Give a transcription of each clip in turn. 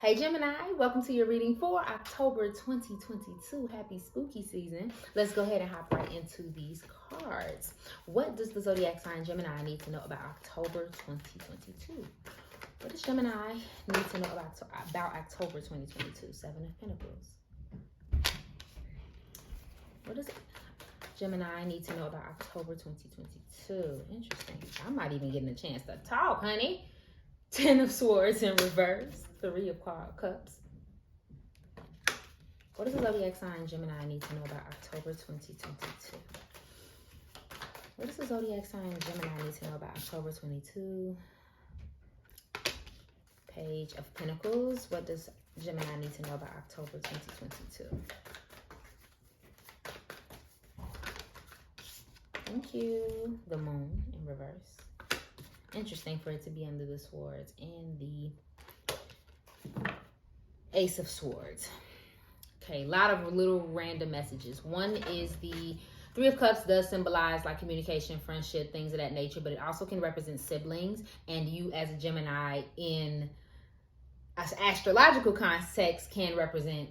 Hey Gemini, welcome to your reading for October 2022. Happy spooky season. Let's go ahead and hop right into these cards. What does the zodiac sign Gemini need to know about October 2022? What does Gemini need to know about October 2022? Seven of Pentacles. What does Gemini need to know about October 2022? Interesting. I'm not even getting a chance to talk, honey. Ten of Swords in reverse. Three of Cups. What does the zodiac sign Gemini need to know about October 2022? What does the zodiac sign Gemini need to know about October 22? Page of Pentacles. What does Gemini need to know about October 2022? Thank you. The Moon in reverse. Interesting for it to be under the Swords and the Ace of Swords. Okay, a lot of little random messages. One is the Three of Cups does symbolize like communication, friendship, things of that nature, but it also can represent siblings, and you as a Gemini in astrological context can represent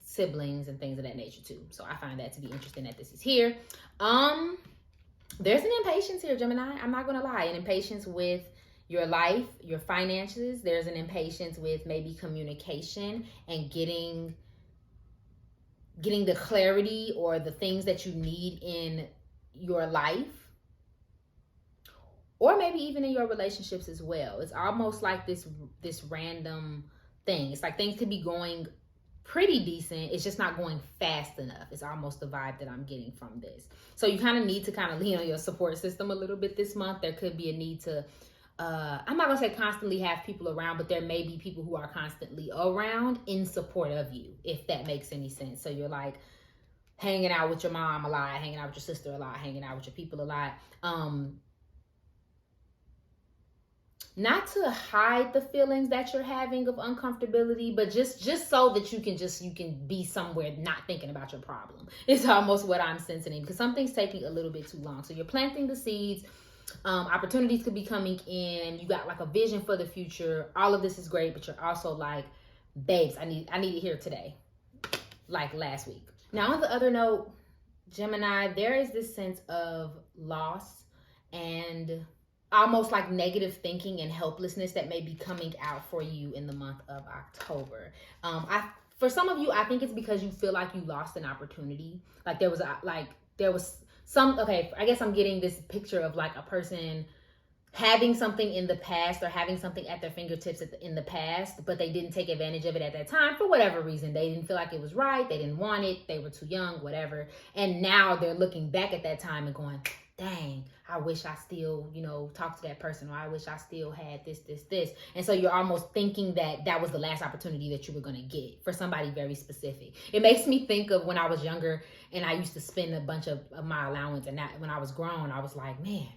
siblings and things of that nature too. So I find that to be interesting that this is here. There's an impatience here, Gemini. I'm not going to lie. An impatience with your life, your finances. There's an impatience with maybe communication and getting the clarity or the things that you need in your life. Or maybe even in your relationships as well. It's almost like this random thing. It's like things could be going pretty decent. It's just not going fast enough. It's almost the vibe that I'm getting from this. So you kind of need to kind of lean on your support system a little bit this month. There could be a need to, I'm not going to say constantly have people around, but there may be people who are constantly around in support of you, if that makes any sense. So you're like hanging out with your mom a lot, hanging out with your sister a lot, hanging out with your people a lot. Not to hide the feelings that you're having of uncomfortability, but just so that you can be somewhere not thinking about your problem. It's almost what I'm sensing, because something's taking a little bit too long. So you're planting the seeds. Opportunities could be coming in. You got like a vision for the future. All of this is great, but you're also like, babes, I need it here today, like last week. Now on the other note, Gemini, there is this sense of loss and almost like negative thinking and helplessness that may be coming out for you in the month of October. For some of you, I think it's because you feel like you lost an opportunity. Like there was some, okay, I guess I'm getting this picture of like a person having something in the past or having something at their fingertips in the past, but they didn't take advantage of it at that time for whatever reason. They didn't feel like it was right. They didn't want it. They were too young, whatever. And now they're looking back at that time and going, dang, I wish I still, talked to that person, or I wish I still had this. And so you're almost thinking that was the last opportunity that you were going to get for somebody very specific. It makes me think of when I was younger and I used to spend a bunch of my allowance. And when I was grown, I was like, man,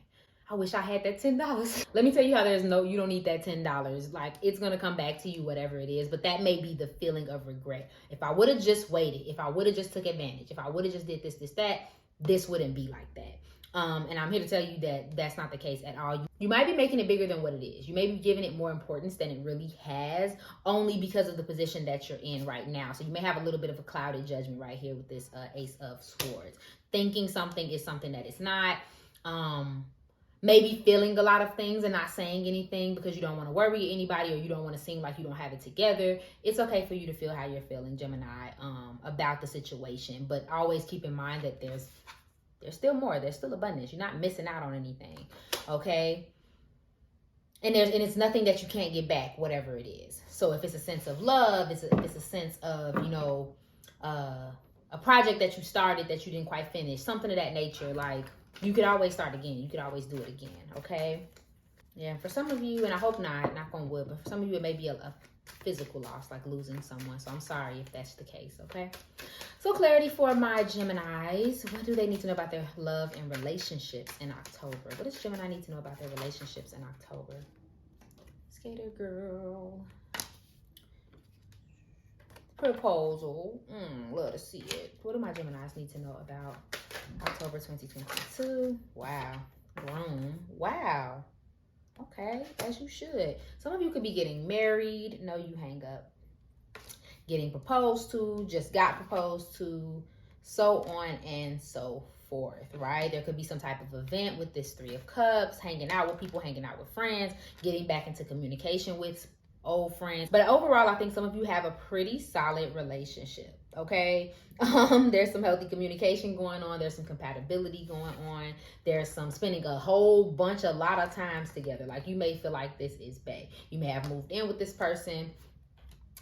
I wish I had that $10. Let me tell you how you don't need that $10. Like, it's going to come back to you, whatever it is. But that may be the feeling of regret. If I would have just waited, if I would have just took advantage, if I would have just did this, that, this wouldn't be like that. And I'm here to tell you that that's not the case at all. You might be making it bigger than what it is. You may be giving it more importance than it really has, only because of the position that you're in right now. So you may have a little bit of a clouded judgment right here with this Ace of Swords. Thinking something is something that it's not. Maybe feeling a lot of things and not saying anything because you don't want to worry anybody, or you don't want to seem like you don't have it together. It's okay for you to feel how you're feeling, Gemini, about the situation. But always keep in mind that there's still more. There's still abundance. You're not missing out on anything, okay? And it's nothing that you can't get back, whatever it is. So if it's a sense of love, it's a sense of, a project that you started that you didn't quite finish, something of that nature, like you could always start again. You could always do it again, okay? Yeah, for some of you, and I hope not, knock on wood, but for some of you, it may be a physical loss, like losing someone. So I'm sorry if that's the case, okay? So clarity for my Geminis. What do they need to know about their love and relationships in October? What does Gemini need to know about their relationships in October? Skater girl. Proposal. Love to see it. What do my Geminis need to know about October 2022? Wow. Grown. Wow. Okay, as you should. Some of you could be getting married. No, you hang up. getting proposed to, just got proposed to, so on and so forth, right? There could be some type of event with this Three of Cups, hanging out with people, hanging out with friends, getting back into communication with old friends. But overall, I think some of you have a pretty solid relationship, okay? There's some healthy communication going on. There's some compatibility going on. There's some spending a lot of times together. Like, you may feel like this is bae. You may have moved in with this person,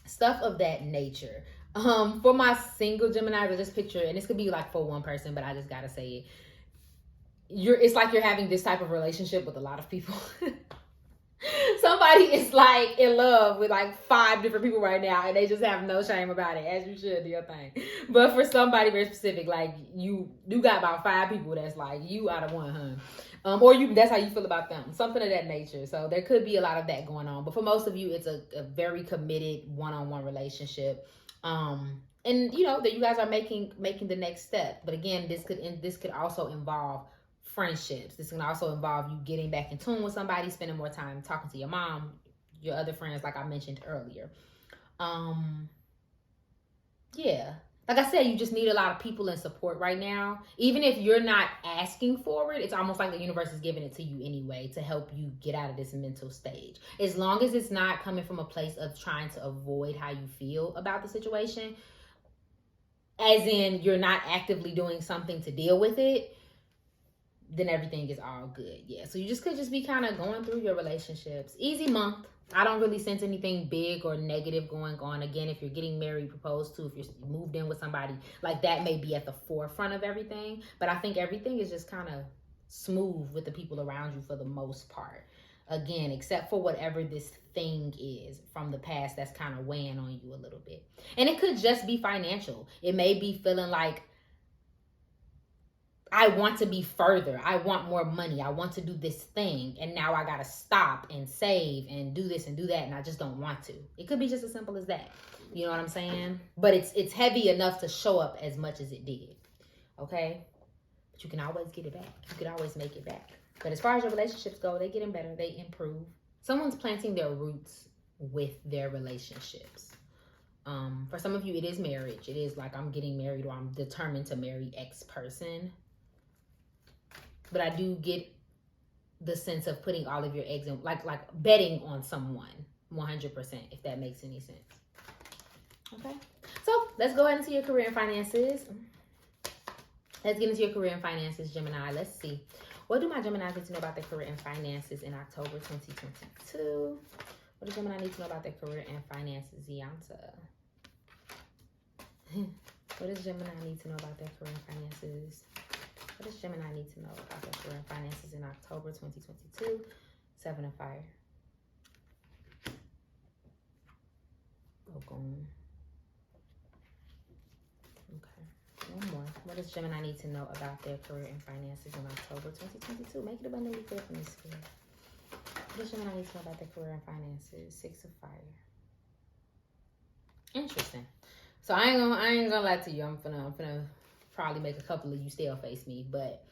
stuff of that nature. For my single Geminis, I just picture, and this could be like for one person, but I just gotta say it. It's like you're having this type of relationship with a lot of people. Somebody is like in love with like 5 different people right now, and they just have no shame about it, as you should do your thing. But for somebody very specific, like you got about 5 people that's like you out of one, huh? Or that's how you feel about them, something of that nature. So there could be a lot of that going on. But for most of you, it's a very committed one-on-one relationship. And you know that you guys are making the next step. But again, this could also involve friendships. This can also involve you getting back in tune with somebody, spending more time talking to your mom, your other friends, like I mentioned earlier. Yeah, like I said, you just need a lot of people and support right now. Even if you're not asking for it, it's almost like the universe is giving it to you anyway to help you get out of this mental stage. As long as it's not coming from a place of trying to avoid how you feel about the situation, as in you're not actively doing something to deal with it, then everything is all good. Yeah, so you could be kind of going through your relationships. Easy month. I don't really sense anything big or negative going on. Again, if you're getting married, proposed to, if you're moved in with somebody, like that may be at the forefront of everything. But I think everything is just kind of smooth with the people around you for the most part. Again, except for whatever this thing is from the past that's kind of weighing on you a little bit. And it could just be financial. It may be feeling like, I want to be further. I want more money. I want to do this thing. And now I got to stop and save and do this and do that. And I just don't want to. It could be just as simple as that. You know what I'm saying? But it's heavy enough to show up as much as it did. Okay? But you can always get it back. You can always make it back. But as far as your relationships go, they getting better. They improve. Someone's planting their roots with their relationships. For some of you, it is marriage. It is like, I'm getting married, or I'm determined to marry X person. But I do get the sense of putting all of your eggs in, like betting on someone 100%, if that makes any sense. Okay. So let's go ahead into your career and finances. Let's get into your career and finances, Gemini. Let's see. What do my Geminis need to know about their career and finances in October 2022? What does Gemini need to know about their career and finances, Yanta? What does Gemini need to know about their career and finances? What does Gemini need to know about their career and finances in October 2022? 7 of Fire. Okay. One more. What does Gemini need to know about their career and finances in October 2022? Make it abundantly clear for me, Spirit. What does Gemini need to know about their career and finances? 6 of Fire. Interesting. So I ain't gonna lie to you. I'm gonna probably make a couple of you still face me, but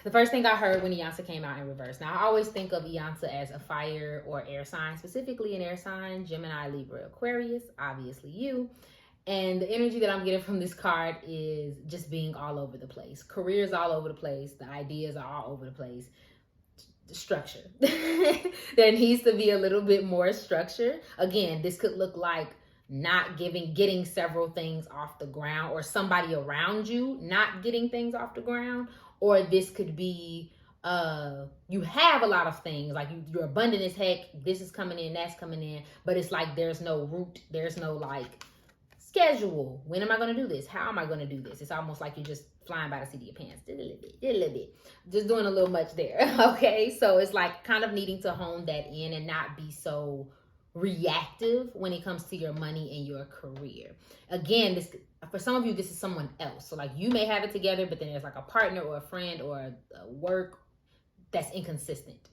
the first thing I heard when Iyansa came out in reverse. Now, I always think of Iyansa as a fire or air sign, specifically an air sign, Gemini, Libra, Aquarius, obviously you. And the energy that I'm getting from this card is just being all over the place. Careers all over the place. The ideas are all over the place. Structure. There needs to be a little bit more structure. Again, this could look like not getting several things off the ground, or somebody around you not getting things off the ground. Or this could be you have a lot of things, like you're abundant as heck, this is coming in, that's coming in, but it's like there's no route, there's no like schedule. When am I going to do this? How am I going to do this? It's almost like you're just flying by the seat of your pants. Did a little bit. Just doing a little much there. Okay, so it's like kind of needing to hone that in and not be so reactive when it comes to your money and your career. Again, this for some of you, this is someone else. So like you may have it together, but then there's like a partner or a friend or a work that's inconsistent.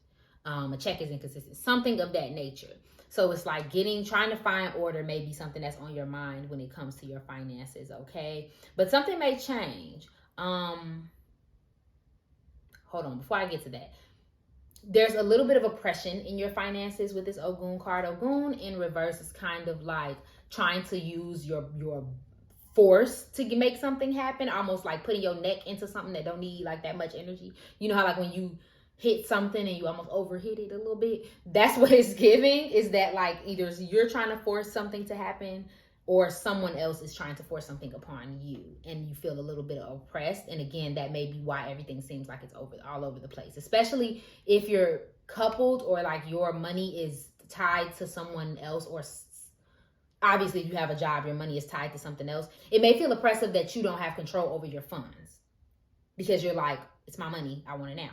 A check is inconsistent, something of that nature. So it's like trying to find order may be something that's on your mind when it comes to your finances, okay? But something may change. Hold on, before I get to that. there's a little bit of oppression in your finances with this Ogun card. Ogun in reverse is kind of like trying to use your force to make something happen, almost like putting your neck into something that don't need like that much energy. You know how like when you hit something and you almost overhit it a little bit? That's what it's giving, is that like either you're trying to force something to happen or someone else is trying to force something upon you and you feel a little bit oppressed. And again, that may be why everything seems like it's all over the place, especially if you're coupled or like your money is tied to someone else, or obviously if you have a job, your money is tied to something else. It may feel oppressive that you don't have control over your funds because you're like, it's my money, I want it now.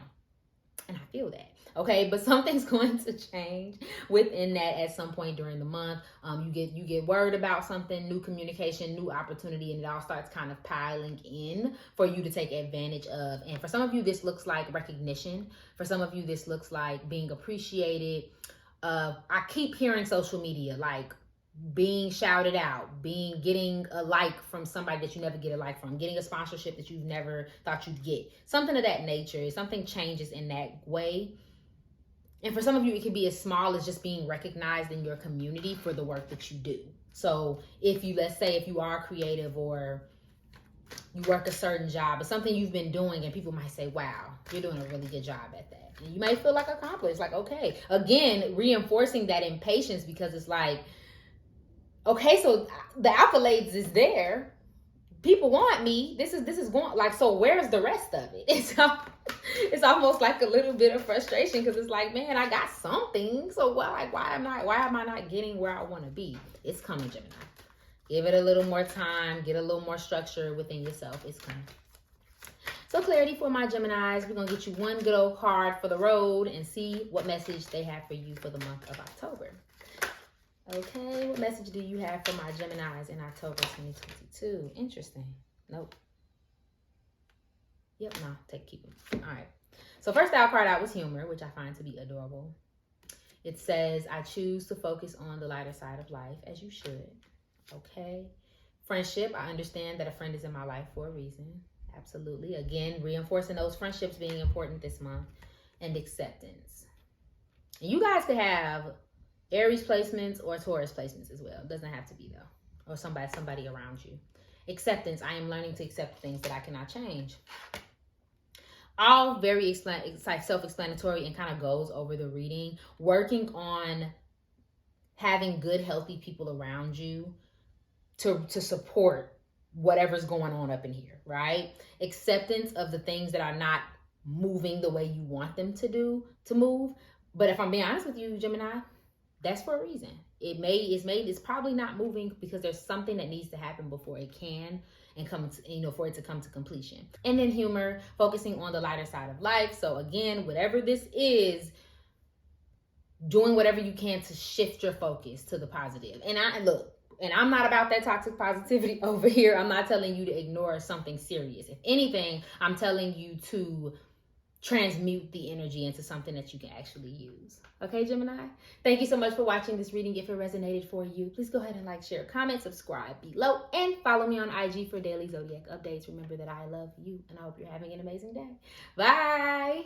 And I feel that. Okay, but something's going to change within that at some point during the month. You get word about something, new communication, new opportunity, and it all starts kind of piling in for you to take advantage of. And for some of you, this looks like recognition. For some of you, this looks like being appreciated. I keep hearing social media, like being shouted out, getting a like from somebody that you never get a like from, getting a sponsorship that you've never thought you'd get, something of that nature. Something changes in that way. And for some of you, it could be as small as just being recognized in your community for the work that you do. So let's say if you are creative or you work a certain job, it's something you've been doing and people might say, wow, you're doing a really good job at that. And you might feel like accomplished, like, okay, again, reinforcing that impatience, because it's like, okay, so the accolades is there. People want me. This is going, like, so where's the rest of it? It's almost like a little bit of frustration, because it's like, man, I got something. So why am I not getting where I want to be? It's coming, Gemini. Give it a little more time. Get a little more structure within yourself. It's coming. So clarity for my Geminis. We're going to get you one good old card for the road and see what message they have for you for the month of October. Okay, what message do you have for my Geminis in October 2022? Interesting. Nope. Yep, no, keep them. All right. So first out card out was humor, which I find to be adorable. It says, I choose to focus on the lighter side of life, as you should. Okay. Friendship, I understand that a friend is in my life for a reason. Absolutely. Again, reinforcing those friendships being important this month. And acceptance. And you guys could have Aries placements or Taurus placements as well. It doesn't have to be though. Or somebody around you. Acceptance. I am learning to accept things that I cannot change. All very self-explanatory and kind of goes over the reading. Working on having good, healthy people around you to support whatever's going on up in here, right? Acceptance of the things that are not moving the way you want them to move. But if I'm being honest with you, Gemini, that's for a reason. It's probably not moving because there's something that needs to happen before it can and for it to come to completion. And then humor, focusing on the lighter side of life. So again, whatever this is, doing whatever you can to shift your focus to the positive. And I'm not about that toxic positivity over here. I'm not telling you to ignore something serious. If anything, I'm telling you to transmute the energy into something that you can actually use. Okay, Gemini? Thank you so much for watching this reading. If it resonated for you, please go ahead and like, share, comment, subscribe below, and follow me on IG for daily zodiac updates. Remember that I love you, and I hope you're having an amazing day. Bye!